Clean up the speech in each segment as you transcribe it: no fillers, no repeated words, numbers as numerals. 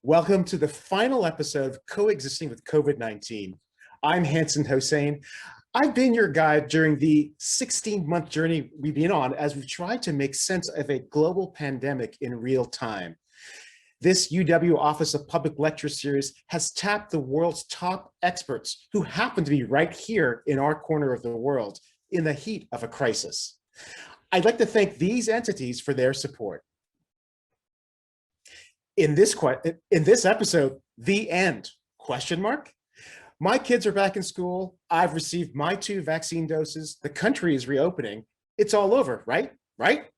Welcome to the final episode of Coexisting with COVID-19. I'm Hanson Hossein. I've been your guide during the 16-month journey we've been on as we've tried to make sense of a global pandemic in real time. This UW Office of Public Lecture series has tapped the world's top experts who happen to be right here in our corner of the world in the heat of a crisis. I'd like to thank these entities for their support. In this episode, the end, question mark? My kids are back in school. I've received my 2 vaccine doses. The country is reopening. It's all over, right? Right?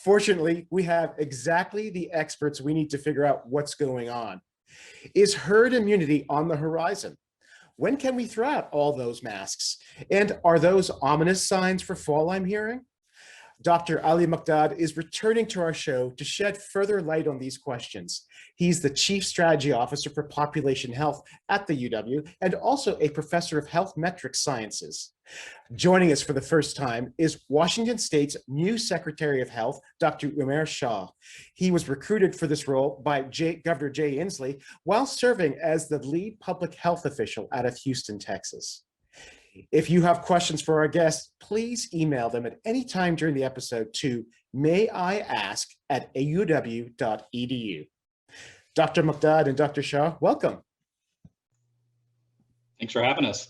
Fortunately, we have exactly the experts we need to figure out what's going on. Is herd immunity on the horizon? When can we throw out all those masks? And are those ominous signs for fall I'm hearing? Dr. Ali Mokdad is returning to our show to shed further light on these questions. He's the Chief Strategy Officer for Population Health at the UW and also a professor of health metrics sciences. Joining us for the first time is Washington State's new Secretary of Health, Dr. Umair Shah. He was recruited for this role by Governor Jay Inslee while serving as the lead public health official out of Houston, Texas. If you have questions for our guests, please email them at any time during the episode to mayiask@auw.edu. Dr. Mokdad and Dr. Shah, welcome. Thanks for having us.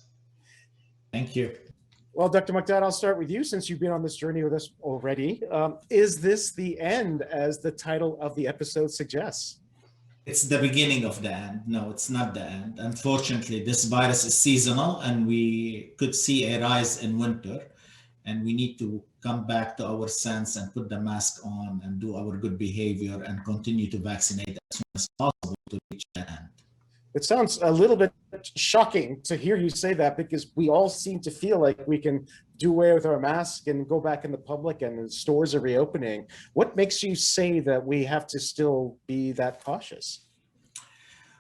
Thank you. Well, Dr. Mokdad, I'll start with you since you've been on this journey with us already. Is this the end, as the title of the episode suggests? It's the beginning of the end. No, it's not the end. Unfortunately, this virus is seasonal and we could see a rise in winter, and we need to come back to our sense and put the mask on and do our good behavior and continue to vaccinate as soon as possible to reach the end. It sounds a little bit shocking to hear you say that, because we all seem to feel like we can do away with our mask and go back in the public and the stores are reopening. What makes you say that we have to still be that cautious?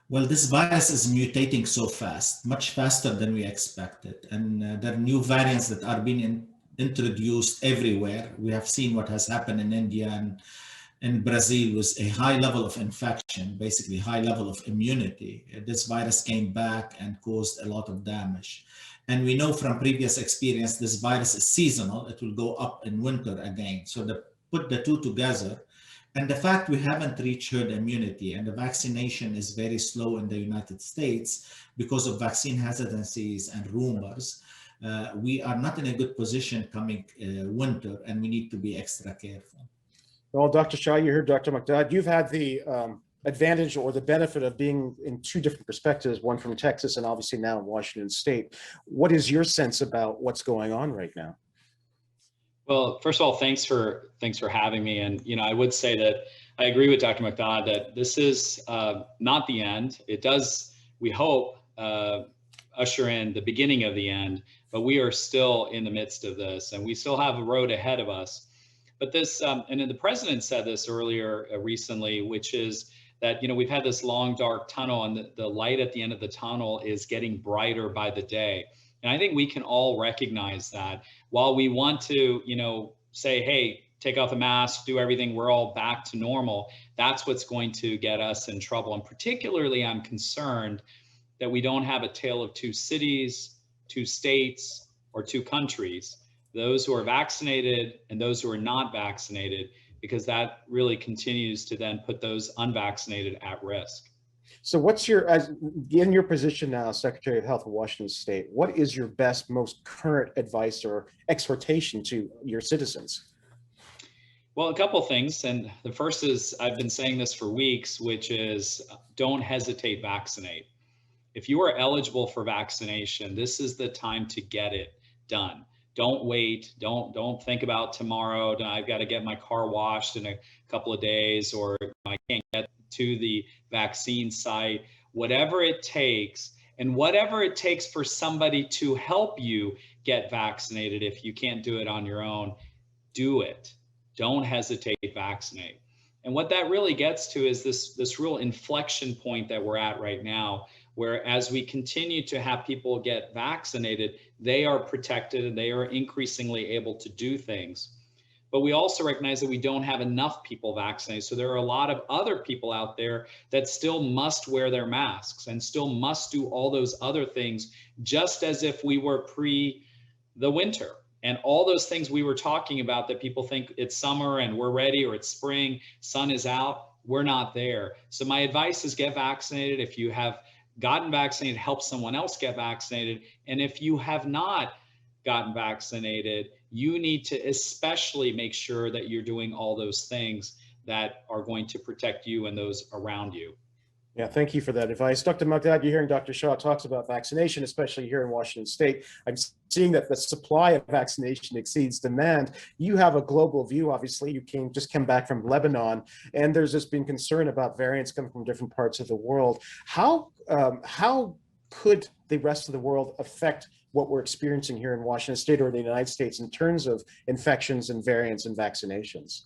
Well, this virus is mutating so fast, much faster than we expected. And there are new variants that are being introduced everywhere. We have seen what has happened in India and in Brazil with a high level of infection, basically high level of immunity. This virus came back and caused a lot of damage. And we know from previous experience, this virus is seasonal. It will go up in winter again. So put the two together, and the fact we haven't reached herd immunity and the vaccination is very slow in the United States because of vaccine hesitancies and rumors, we are not in a good position coming winter, and we need to be extra careful. Well, Dr. Shah, you heard Dr. Mokdad. You've had the advantage or the benefit of being in 2 different perspectives, one from Texas and obviously now in Washington State. What is your sense about what's going on right now? Well, first of all, thanks for having me. And I would say that I agree with Dr. Mokdad that this is not the end. It does, we hope, usher in the beginning of the end, but we are still in the midst of this, and we still have a road ahead of us. But this, and then the president said this earlier recently, which is that, we've had this long, dark tunnel, and the light at the end of the tunnel is getting brighter by the day. And I think we can all recognize that. While we want to, say, hey, take off the mask, do everything, we're all back to normal, that's what's going to get us in trouble. And particularly, I'm concerned that we don't have a tale of 2 cities, 2 states, or 2 countries. Those who are vaccinated and those who are not vaccinated, because that really continues to then put those unvaccinated at risk. So what's in your position now, Secretary of Health of Washington State, what is your best, most current advice or exhortation to your citizens? Well, a couple of things. And the first is, I've been saying this for weeks, which is don't hesitate, vaccinate. If you are eligible for vaccination, this is the time to get it done. Don't wait. Don't think about tomorrow. I've got to get my car washed in a couple of days, or I can't get to the vaccine site. Whatever it takes, and whatever it takes for somebody to help you get vaccinated, if you can't do it on your own, do it. Don't hesitate, vaccinate. And what that really gets to is this real inflection point that we're at right now, where as we continue to have people get vaccinated, they are protected and they are increasingly able to do things. but we also recognize that we don't have enough people vaccinated. So there are a lot of other people out there that still must wear their masks and still must do all those other things, just as if we were pre the winter. And all those things we were talking about that people think it's summer and we're ready, or it's spring, sun is out, we're not there. So my advice is get vaccinated. If you have gotten vaccinated, help someone else get vaccinated. And if you have not gotten vaccinated, you need to especially make sure that you're doing all those things that are going to protect you and those around you. Yeah, thank you for that advice. Dr. Mokdad, you're hearing Dr. Shah talks about vaccination, especially here in Washington State. I'm seeing that the supply of vaccination exceeds demand. You have a global view, obviously. You just came back from Lebanon, and there's just been concern about variants coming from different parts of the world. How could the rest of the world affect what we're experiencing here in Washington State or the United States in terms of infections and variants and vaccinations?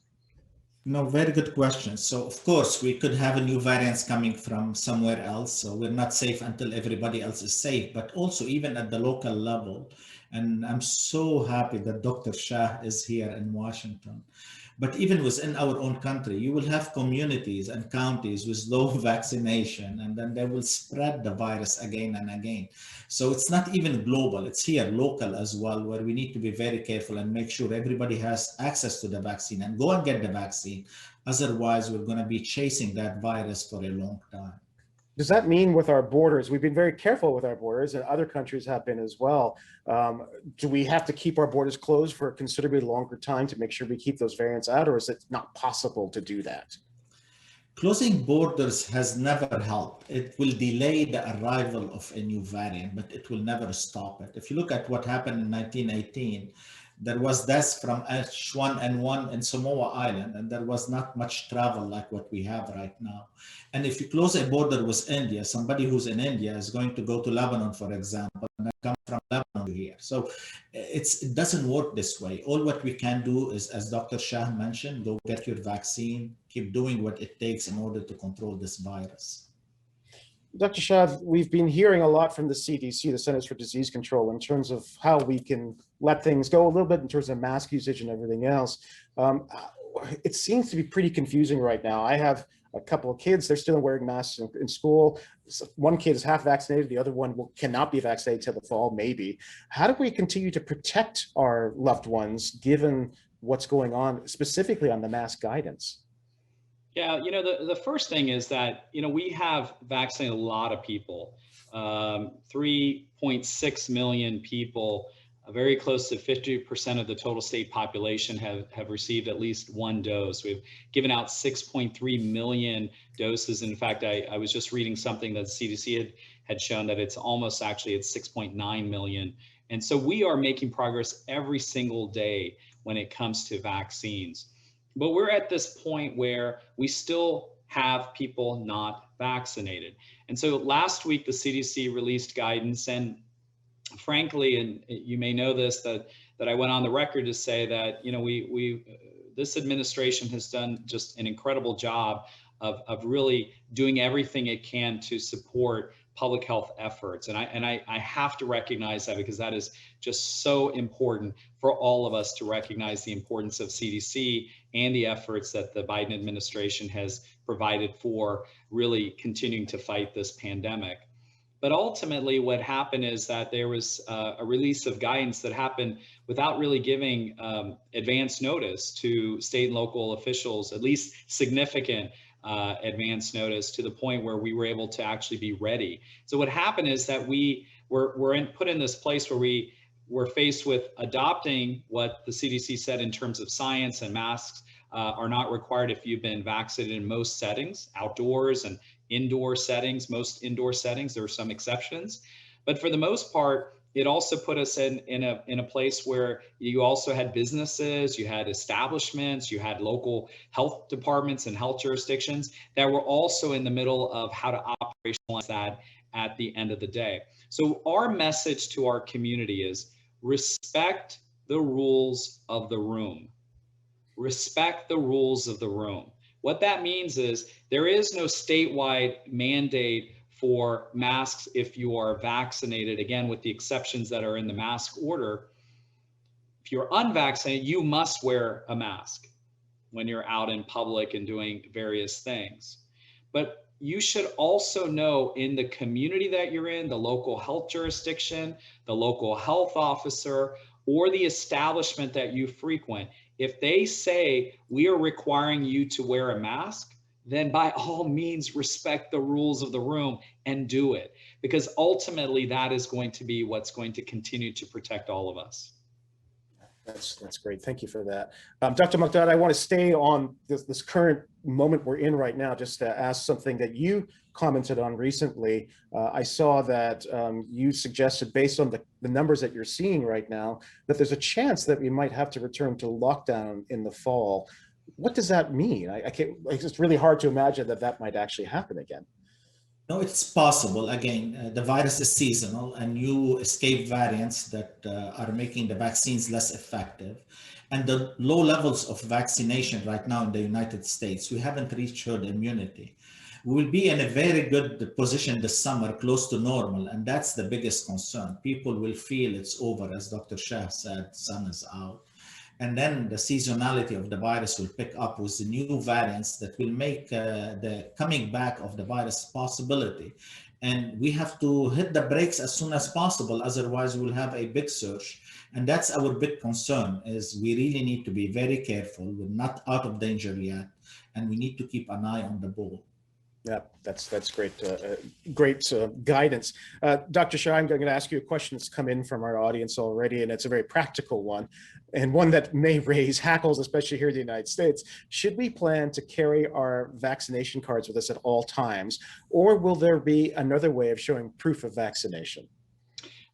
No, very good question. So of course we could have a new variants coming from somewhere else. So we're not safe until everybody else is safe, but also even at the local level. And I'm so happy that Dr. Shah is here in Washington. But even within our own country, you will have communities and counties with low vaccination, and then they will spread the virus again and again. So it's not even global, it's here local as well, where we need to be very careful and make sure everybody has access to the vaccine and go and get the vaccine. Otherwise, we're going to be chasing that virus for a long time. Does that mean with our borders, we've been very careful with our borders and other countries have been as well. Do we have to keep our borders closed for a considerably longer time to make sure we keep those variants out, or is it not possible to do that? Closing borders has never helped. It will delay the arrival of a new variant, but it will never stop it. If you look at what happened in 1918, there was deaths from H1N1 in Samoa Island, and there was not much travel like what we have right now. And if you close a border with India, somebody who's in India is going to go to Lebanon, for example, and then come from Lebanon to here. So it doesn't work this way. All what we can do is, as Dr. Shah mentioned, go get your vaccine, keep doing what it takes in order to control this virus. Dr. Shah, we've been hearing a lot from the CDC, the Centers for Disease Control, in terms of how we can let things go a little bit in terms of mask usage and everything else. It seems to be pretty confusing right now. I have a couple of kids, they're still wearing masks in school. One kid is half vaccinated, the other one cannot be vaccinated till the fall, maybe. How do we continue to protect our loved ones given what's going on, specifically on the mask guidance? Yeah, the first thing is that, we have vaccinated a lot of people, 3.6 million people, very close to 50% of the total state population have received at least one dose. We've given out 6.3 million doses. In fact, I was just reading something that the CDC had shown that it's almost actually at 6.9 million. And so we are making progress every single day when it comes to vaccines. But we're at this point where we still have people not vaccinated. And so last week, the CDC released guidance, and frankly, and you may know this, that I went on the record to say that, this administration has done just an incredible job of really doing everything it can to support public health efforts. And I have to recognize that, because that is just so important for all of us to recognize the importance of CDC and the efforts that the Biden administration has provided for really continuing to fight this pandemic. But ultimately what happened is that there was a release of guidance that happened without really giving advance notice to state and local officials, at least significant advance notice, to the point where we were able to actually be ready. So what happened is that we were put in this place where we were faced with adopting what the CDC said in terms of science, and masks are not required if you've been vaccinated in most settings, outdoors and indoor settings, most indoor settings. There are some exceptions, but for the most part, it also put us in a place where you also had businesses, you had establishments, you had local health departments and health jurisdictions that were also in the middle of how to operationalize that at the end of the day. So our message to our community is respect the rules of the room. Respect the rules of the room. What that means is there is no statewide mandate for masks if you are vaccinated, again, with the exceptions that are in the mask order. If if you're unvaccinated, you must wear a mask when you're out in public and doing various things. But you should also know in the community that you're in, the local health jurisdiction, the local health officer, or the establishment that you frequent, if they say we are requiring you to wear a mask, then by all means respect the rules of the room and do it, because ultimately that is going to be what's going to continue to protect all of us. That's great. Thank you for that. Dr. Mokdad, I want to stay on this current moment we're in right now, just to ask something that you commented on recently. I saw that you suggested, based on the numbers that you're seeing right now, that there's a chance that we might have to return to lockdown in the fall. What does that mean? It's really hard to imagine that that might actually happen again. No, it's possible. Again, the virus is seasonal, and new escape variants that are making the vaccines less effective. And the low levels of vaccination right now in the United States, we haven't reached herd immunity. We will be in a very good position this summer, close to normal, and that's the biggest concern. People will feel it's over, as Dr. Shah said, sun is out. And then the seasonality of the virus will pick up with the new variants that will make the coming back of the virus a possibility. And we have to hit the brakes as soon as possible, otherwise we'll have a big surge. And that's our big concern, is we really need to be very careful. We're not out of danger yet, and we need to keep an eye on the ball. Yeah, that's great, great guidance. Dr. Shah, I'm going to ask you a question that's come in from our audience already, and it's a very practical one, and one that may raise hackles, especially here in the United States. Should we plan to carry our vaccination cards with us at all times, or will there be another way of showing proof of vaccination?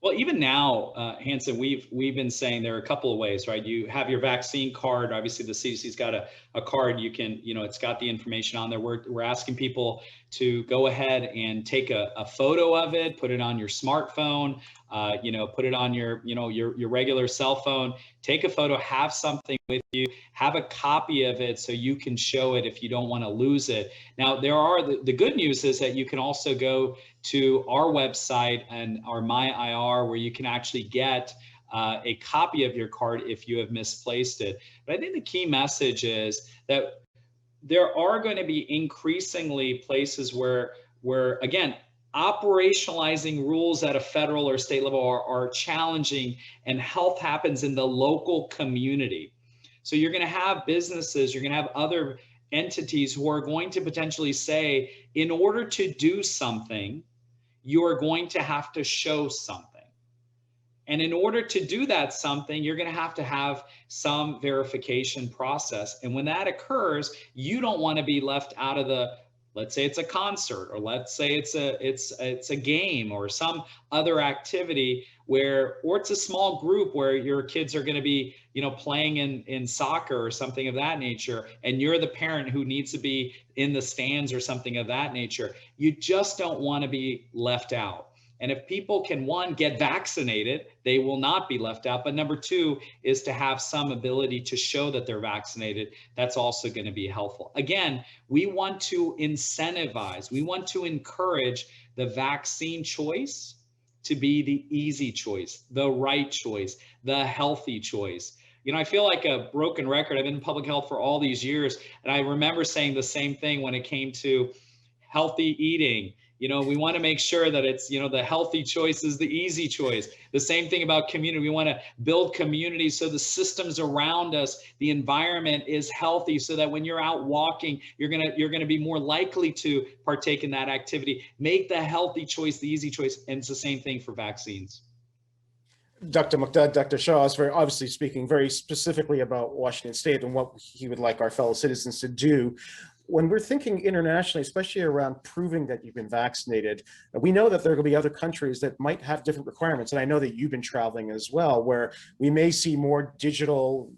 Well, even now, Hanson, we've been saying there are a couple of ways, right? You have your vaccine card. Obviously, the CDC's got a card. You can, it's got the information on there. We're asking people to go ahead and take a photo of it, put it on your smartphone, put it on your, your regular cell phone. Take a photo, have something with you, have a copy of it so you can show it if you don't want to lose it. Now, the good news is that you can also go to our website and our MyIR, where you can actually get a copy of your card if you have misplaced it. But I think the key message is that there are going to be increasingly places where again, operationalizing rules at a federal or state level are challenging, and health happens in the local community. So you're going to have businesses, you're going to have other entities who are going to potentially say, in order to do something, you are going to have to show something. And in order to do that something, you're going to have some verification process. And when that occurs, you don't want to be left out of the, let's say it's a concert, or let's say it's a game or some other activity or it's a small group where your kids are going to be, playing in soccer or something of that nature, and you're the parent who needs to be in the stands or something of that nature. You just don't want to be left out. And if people can, one, get vaccinated, they will not be left out. But number two is to have some ability to show that they're vaccinated. That's also going to be helpful. Again, we want to incentivize, we want to encourage the vaccine choice to be the easy choice, the right choice, the healthy choice. I feel like a broken record. I've been in public health for all these years, and I remember saying the same thing when it came to healthy eating. We want to make sure that it's, the healthy choice is the easy choice. The same thing about community. We want to build communities so the systems around us, the environment is healthy, so that when you're out walking, you're going to be more likely to partake in that activity. Make the healthy choice the easy choice. And it's the same thing for vaccines. Dr. Mokdad, Dr. Shah is very obviously speaking very specifically about Washington State and what he would like our fellow citizens to do. When we're thinking internationally, especially around proving that you've been vaccinated, we know that there will be other countries that might have different requirements. And I know that you've been traveling as well, where we may see more digital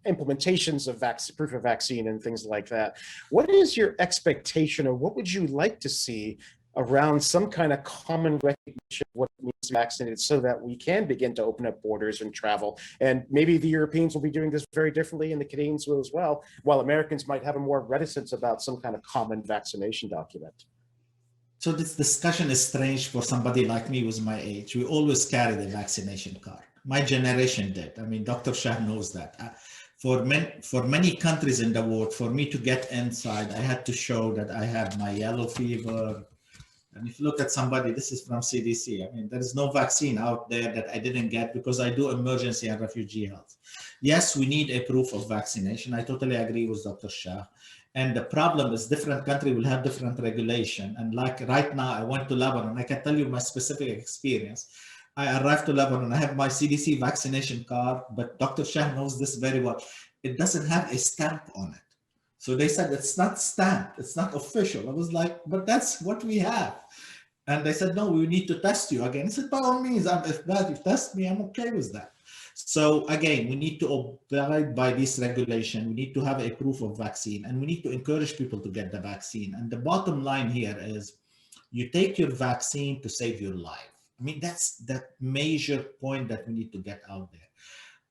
implementations of proof of vaccine and things like that. What is your expectation, or what would you like to see around some kind of common recognition of what it means to be vaccinated, so that we can begin to open up borders and travel? And maybe the Europeans will be doing this very differently, and the Canadians will as well, while Americans might have a more reticence about some kind of common vaccination document. So this discussion is strange for somebody like me with my age. We always carry the vaccination card. My generation did. I mean, Dr. Shah knows that. For many countries in the world, for me to get inside, I had to show that I had my yellow fever. And if you look at somebody, this is from CDC. I mean, there is no vaccine out there that I didn't get because I do emergency and refugee health. Yes, we need a proof of vaccination. I totally agree with Dr. Shah. And the problem is different country will have different regulation. And like right now, I went to Lebanon. I can tell you my specific experience. I arrived to Lebanon. I have my CDC vaccination card, but Dr. Shah knows this very well. It doesn't have a stamp on it. So they said, it's not stamped, it's not official. I was like, but that's what we have. And they said, no, we need to test you again. I said, by all means, if you test me, I'm okay with that. So again, we need to abide by this regulation. We need to have a proof of vaccine, and we need to encourage people to get the vaccine. And the bottom line here is you take your vaccine to save your life. I mean, that's that major point that we need to get out there.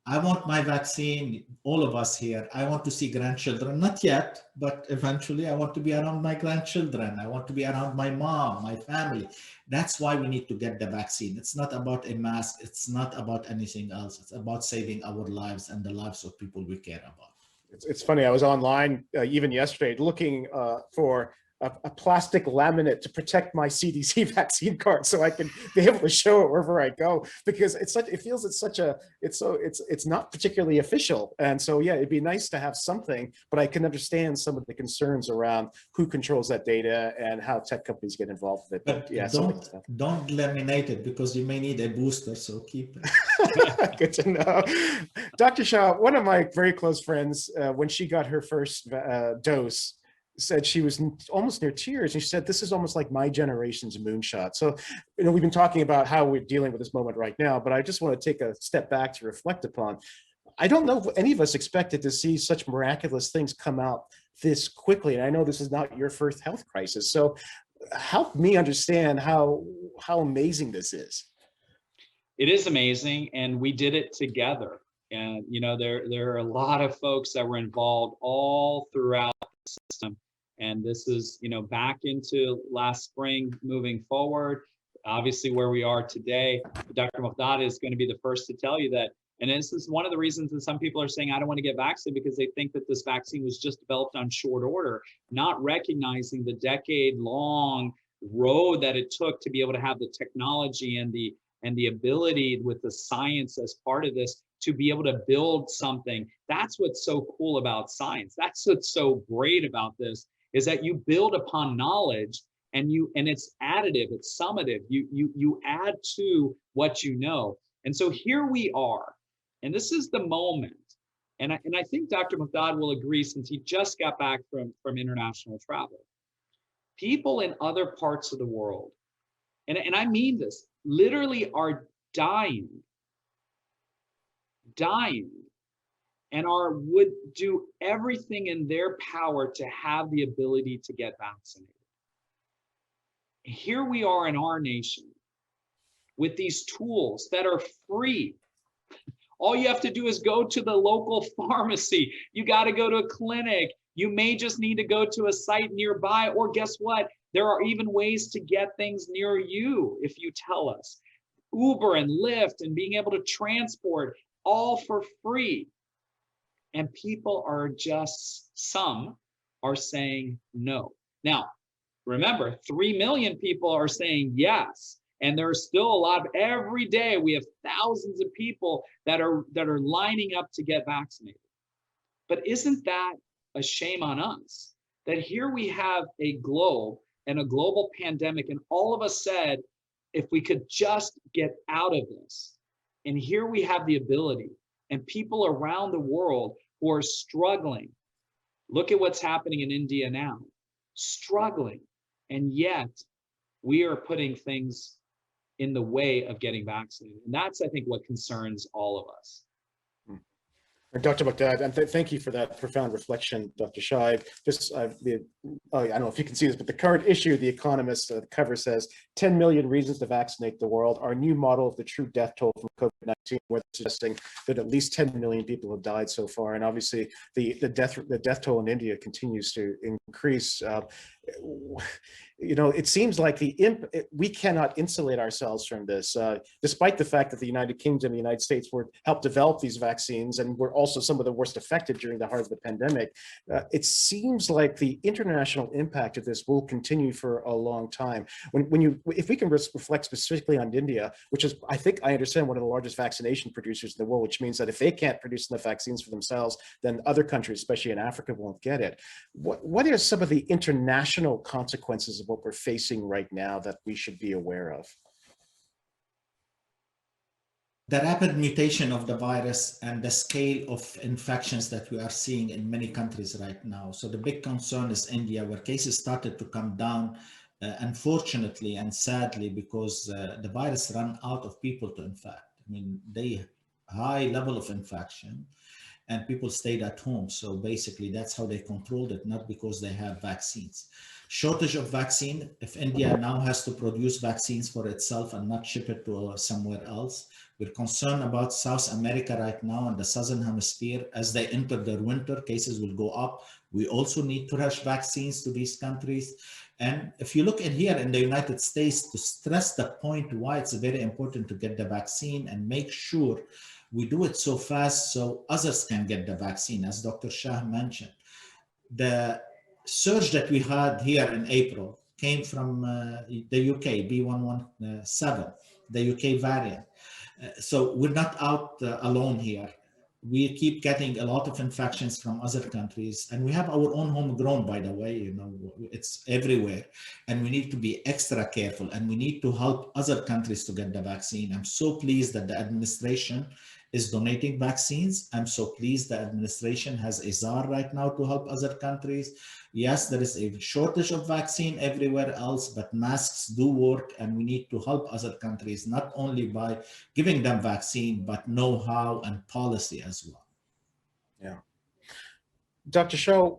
I want my vaccine, all of us here, I want to see grandchildren, not yet, but eventually I want to be around my grandchildren. I want to be around my mom, my family. That's why we need to get the vaccine. It's not about a mask. It's not about anything else. It's about saving our lives and the lives of people we care about. It's funny. I was online even yesterday looking for a plastic laminate to protect my CDC vaccine card so I can be able to show it wherever I go, because it feels it's not particularly official. And so, yeah, it'd be nice to have something, but I can understand some of the concerns around who controls that data and how tech companies get involved with it. But yeah, don't laminate it because you may need a booster, so keep it. Good to know. Dr. Shah, one of my very close friends, when she got her first dose, said she was almost near tears, and she said, this is almost like my generation's moonshot. So, we've been talking about how we're dealing with this moment right now, but I just want to take a step back to reflect upon. I don't know if any of us expected to see such miraculous things come out this quickly. And I know this is not your first health crisis. So help me understand how amazing this is. It is amazing, and we did it together. And there are a lot of folks that were involved all throughout the system. And this is, back into last spring, moving forward, obviously where we are today. Dr. Mokdad is going to be the first to tell you that. And this is one of the reasons that some people are saying, I don't want to get vaccinated, because they think that this vaccine was just developed on short order, not recognizing the decade-long road that it took to be able to have the technology and the ability with the science as part of this to be able to build something. That's what's so cool about science. That's what's so great about this, is that you build upon knowledge, and it's additive, it's summative. You add to what you know. And so here we are, and this is the moment. And I think Dr. Mokdad will agree, since he just got back from international travel. People in other parts of the world, and I mean this, literally are dying, and would do everything in their power to have the ability to get vaccinated. Here we are in our nation with these tools that are free. All you have to do is go to the local pharmacy. You got to go to a clinic. You may just need to go to a site nearby, or guess what? There are even ways to get things near you if you tell us. Uber and Lyft and being able to transport, all for free. And people are some are saying no. Now, remember, 3 million people are saying yes. And there's still a lot every day we have thousands of people that are lining up to get vaccinated. But isn't that a shame on us, that here we have a globe and a global pandemic, and all of us said, if we could just get out of this. And here we have the ability, and people around the world who are struggling. Look at what's happening in India now, struggling. And yet we are putting things in the way of getting vaccinated. And that's, I think, what concerns all of us. Dr. Mokdad, and thank you for that profound reflection, Dr. Shah. I don't know if you can see this, but the current issue, The Economist, the cover says 10 million reasons to vaccinate the world, our new model of the true death toll from COVID-19, where they're suggesting that at least 10 million people have died so far. And obviously the death toll in India continues to increase. it seems like we cannot insulate ourselves from this, despite the fact that the United Kingdom and the United States helped develop these vaccines and were also some of the worst affected during the heart of the pandemic. It seems like the international impact of this will continue for a long time. If we can reflect specifically on India, which is, I think I understand, one of the largest vaccination producers in the world, which means that if they can't produce enough vaccines for themselves, then other countries, especially in Africa, won't get it. What are some of the international consequences of what we're facing right now that we should be aware of? The rapid mutation of the virus and the scale of infections that we are seeing in many countries right now. So the big concern is India, where cases started to come down, unfortunately and sadly, because the virus ran out of people to infect. I mean, high level of infection, and people stayed at home. So basically that's how they controlled it, not because they have vaccines. Shortage of vaccine, if India now has to produce vaccines for itself and not ship it to somewhere else. We're concerned about South America right now and the Southern Hemisphere. As they enter their winter, cases will go up. We also need to rush vaccines to these countries. And if you look at here in the United States, to stress the point why it's very important to get the vaccine and make sure we do it so fast so others can get the vaccine, as Dr. Shah mentioned. The surge that we had here in April came from the UK, B117, the UK variant. So we're not out alone here. We keep getting a lot of infections from other countries, and we have our own homegrown, by the way, it's everywhere. And we need to be extra careful, and we need to help other countries to get the vaccine. I'm so pleased that the administration is donating vaccines. I'm so pleased the administration has a czar right now to help other countries. Yes, there is a shortage of vaccine everywhere else, but masks do work, and we need to help other countries, not only by giving them vaccine, but know-how and policy as well. Yeah. Dr. Shah,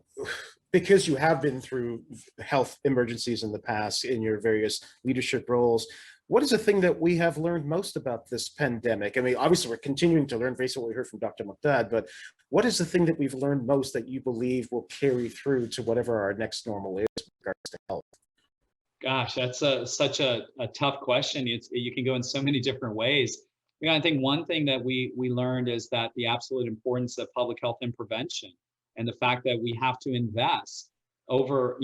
because you have been through health emergencies in the past in your various leadership roles, what is the thing that we have learned most about this pandemic? I mean, obviously we're continuing to learn based on what we heard from Dr. Mokdad, but what is the thing that we've learned most that you believe will carry through to whatever our next normal is with regards to health? Gosh, that's such a tough question. You can go in so many different ways. I think one thing that we learned is that the absolute importance of public health and prevention, and the fact that we have to invest over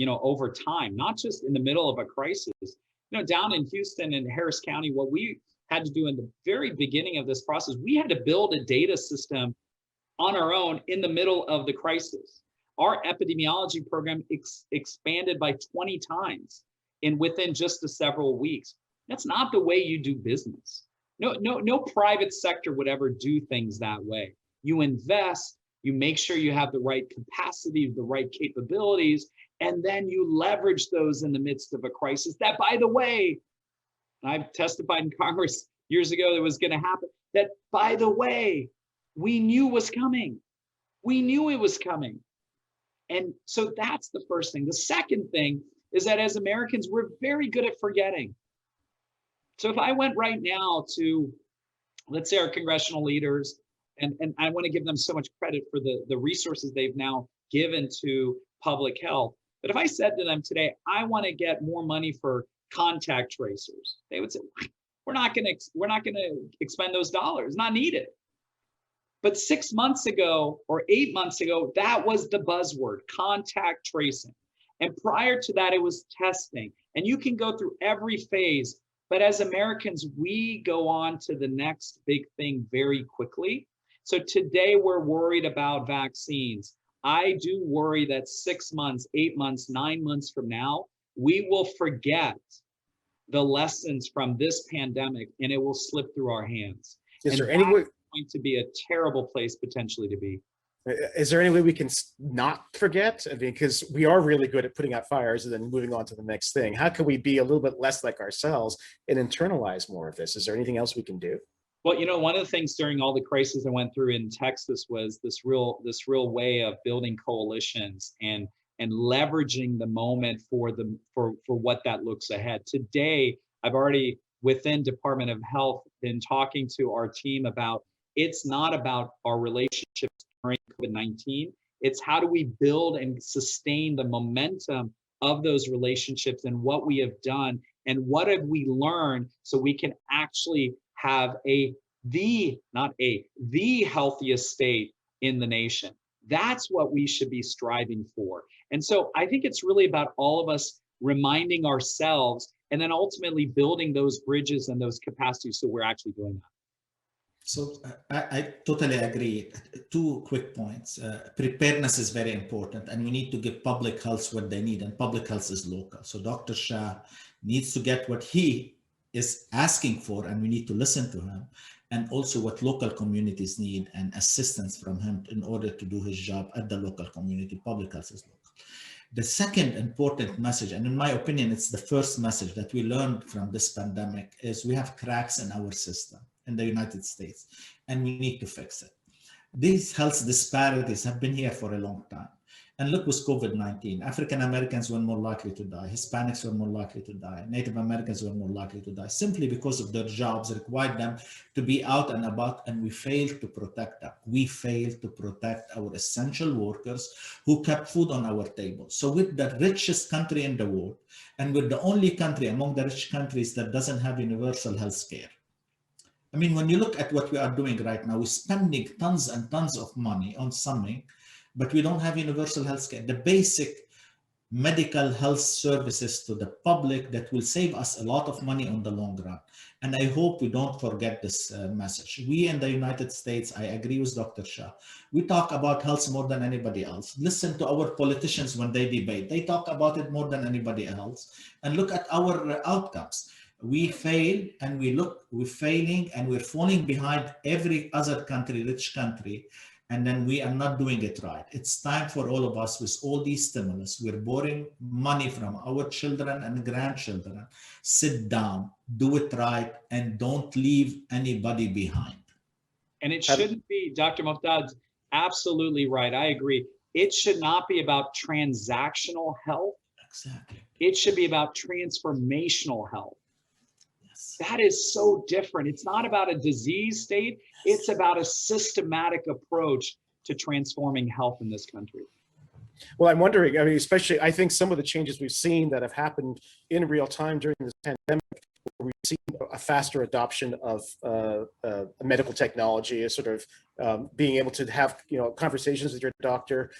time, not just in the middle of a crisis. Down in Houston and Harris County, what we had to do in the very beginning of this process, we had to build a data system on our own in the middle of the crisis. Our epidemiology program expanded by 20 times within just several weeks. That's not the way you do business. No private sector would ever do things that way. You invest, you make sure you have the right capacity, the right capabilities, and then you leverage those in the midst of a crisis that, by the way, I've testified in Congress years ago that was going to happen, that, by the way, we knew was coming. We knew it was coming. And so that's the first thing. The second thing is that as Americans, we're very good at forgetting. So if I went right now to, let's say, our congressional leaders, and I want to give them so much credit for the resources they've now given to public health. But if I said to them today, I want to get more money for contact tracers, they would say, we're not going to expend those dollars, not needed. But 6 months ago or 8 months ago, that was the buzzword, contact tracing. And prior to that, it was testing. And you can go through every phase. But as Americans, we go on to the next big thing very quickly. So today we're worried about vaccines. I do worry that 6 months, 8 months, 9 months from now, we will forget the lessons from this pandemic, and it will slip through our hands. Is there any way? Going to be a terrible place potentially to be. Is there any way we can not forget? I mean, because we are really good at putting out fires and then moving on to the next thing. How can we be a little bit less like ourselves and internalize more of this? Is there anything else we can do? Well, one of the things during all the crises I went through in Texas was this real way of building coalitions and leveraging the moment for what that looks ahead. Today, I've already, within Department of Health, been talking to our team about, it's not about our relationships during COVID-19. It's how do we build and sustain the momentum of those relationships and what we have done and what have we learned so we can actually have the healthiest state in the nation. That's what we should be striving for. And so I think it's really about all of us reminding ourselves and then ultimately building those bridges and those capacities so we're actually doing that. So I totally agree. Two quick points. Preparedness is very important, and we need to give public health what they need, and public health is local. So Dr. Shah needs to get what he is asking for, and we need to listen to him, and also what local communities need and assistance from him in order to do his job at the local community. Public health is local. The second important message, and in my opinion, it's the first message that we learned from this pandemic, is we have cracks in our system in the United States, and we need to fix it. These health disparities have been here for a long time. And look with COVID-19, African Americans were more likely to die, Hispanics were more likely to die, Native Americans were more likely to die, simply because of their jobs required them to be out and about, and we failed to protect them. We failed to protect our essential workers who kept food on our table. So with the richest country in the world, and with the only country among the rich countries that doesn't have universal health care, I mean, when you look at what we are doing right now, we're spending tons and tons of money on something, but we don't have universal health care. The basic medical health services to the public that will save us a lot of money on the long run. And I hope we don't forget this message. We in the United States, I agree with Dr. Shah, we talk about health more than anybody else. Listen to our politicians when they debate. They talk about it more than anybody else. And look at our outcomes. We fail, and we're failing, and we're falling behind every other country, rich country, and then we are not doing it right. It's time for all of us with all these stimulus. We're borrowing money from our children and grandchildren. Sit down, do it right, and don't leave anybody behind. And it shouldn't be, Dr. Mokdad's absolutely right. I agree. It should not be about transactional health. Exactly. It should be about transformational health. That is so different. It's not about a disease state. It's about a systematic approach to transforming health in this country. Well, I'm wondering, I mean, especially, I think some of the changes we've seen that have happened in real time during this pandemic, we've seen a faster adoption of medical technology, a sort of being able to have conversations with your doctor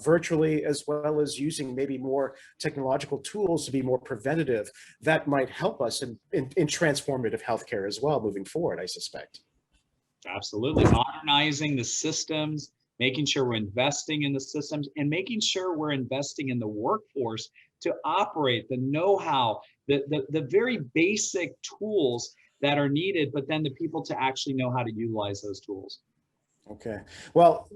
virtually, as well as using maybe more technological tools to be more preventative. That might help us in transformative healthcare as well moving forward, I suspect. Absolutely. Modernizing the systems, making sure we're investing in the systems, and making sure we're investing in the workforce to operate the know-how, the very basic tools that are needed, but then the people to actually know how to utilize those tools. Okay. Well,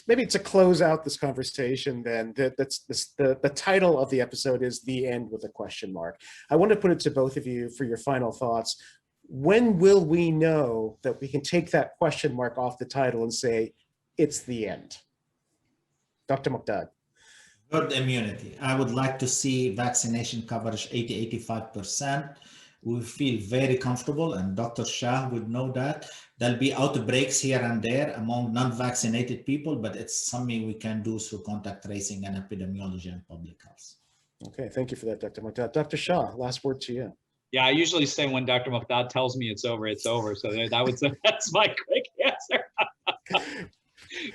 maybe to close out this conversation, then, the title of the episode is "The End with a Question Mark." I want to put it to both of you for your final thoughts. When will we know that we can take that question mark off the title and say it's the end? Dr. Mokdad. Herd immunity. I would like to see vaccination coverage 80-85%. We feel very comfortable, and Dr. Shah would know that. There'll be outbreaks here and there among non-vaccinated people, but it's something we can do through contact tracing and epidemiology and public health. Okay, thank you for that, Dr. Mokdad. Dr. Shah, last word to you. Yeah, I usually say when Dr. Mokdad tells me it's over, it's over. So that would say that's my quick answer.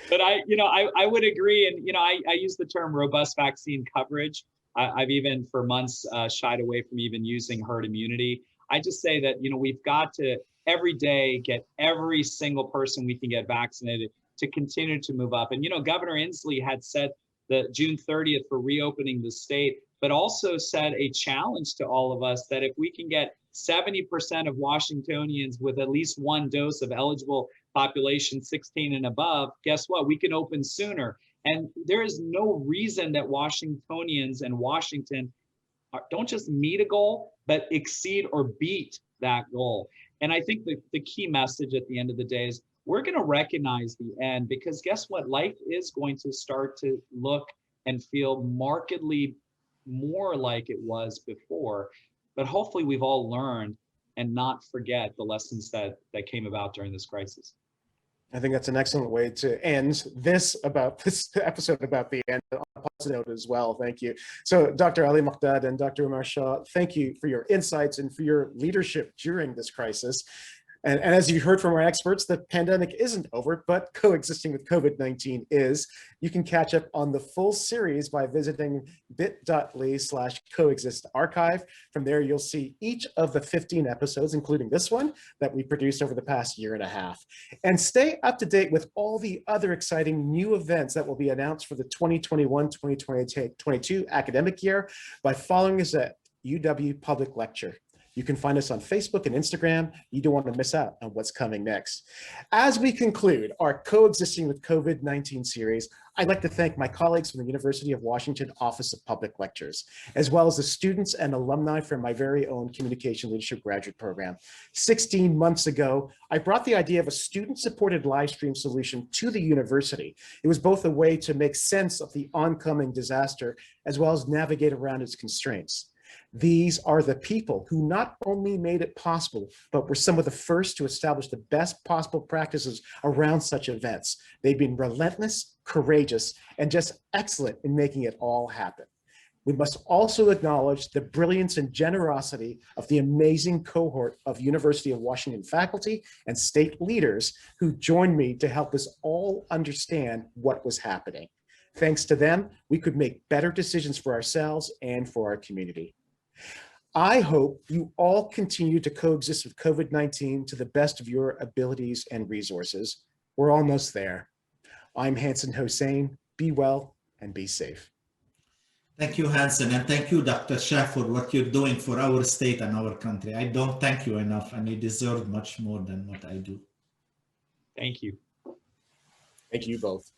But I would agree, and I use the term robust vaccine coverage. I've even for months shied away from even using herd immunity. I just say that we've got to every day get every single person we can get vaccinated to continue to move up. And Governor Inslee had set the June 30th for reopening the state, but also set a challenge to all of us that if we can get 70% of Washingtonians with at least one dose of eligible population 16 and above, guess what? We can open sooner. And there is no reason that Washingtonians and Washington don't just meet a goal, but exceed or beat that goal. And I think the key message at the end of the day is we're going to recognize the end, because guess what? Life is going to start to look and feel markedly more like it was before. But hopefully we've all learned and not forget the lessons that came about during this crisis. I think that's an excellent way to end this episode about the end. positive note as well. Thank you. So Dr. Ali Mokdad and Dr. Umair Shah, thank you for your insights and for your leadership during this crisis. And as you heard from our experts, the pandemic isn't over, but coexisting with COVID-19 is. You can catch up on the full series by visiting bit.ly/coexist archive. From there, you'll see each of the 15 episodes, including this one, that we produced over the past year and a half. And stay up to date with all the other exciting new events that will be announced for the 2021-2022 academic year by following us at UW Public Lecture. You can find us on Facebook and Instagram. You don't want to miss out on what's coming next. As we conclude our Coexisting with COVID-19 series, I'd like to thank my colleagues from the University of Washington Office of Public Lectures, as well as the students and alumni from my very own Communication Leadership Graduate Program. 16 months ago, I brought the idea of a student-supported live stream solution to the university. It was both a way to make sense of the oncoming disaster, as well as navigate around its constraints. These are the people who not only made it possible, but were some of the first to establish the best possible practices around such events. They've been relentless, courageous, and just excellent in making it all happen. We must also acknowledge the brilliance and generosity of the amazing cohort of University of Washington faculty and state leaders who joined me to help us all understand what was happening. Thanks to them, we could make better decisions for ourselves and for our community. I hope you all continue to coexist with COVID-19 to the best of your abilities and resources. We're almost there. I'm Hansen Hossein. Be well and be safe. Thank you, Hansen, and thank you, Dr. Shah, for what you're doing for our state and our country. I don't thank you enough, and you deserve much more than what I do. Thank you. Thank you both.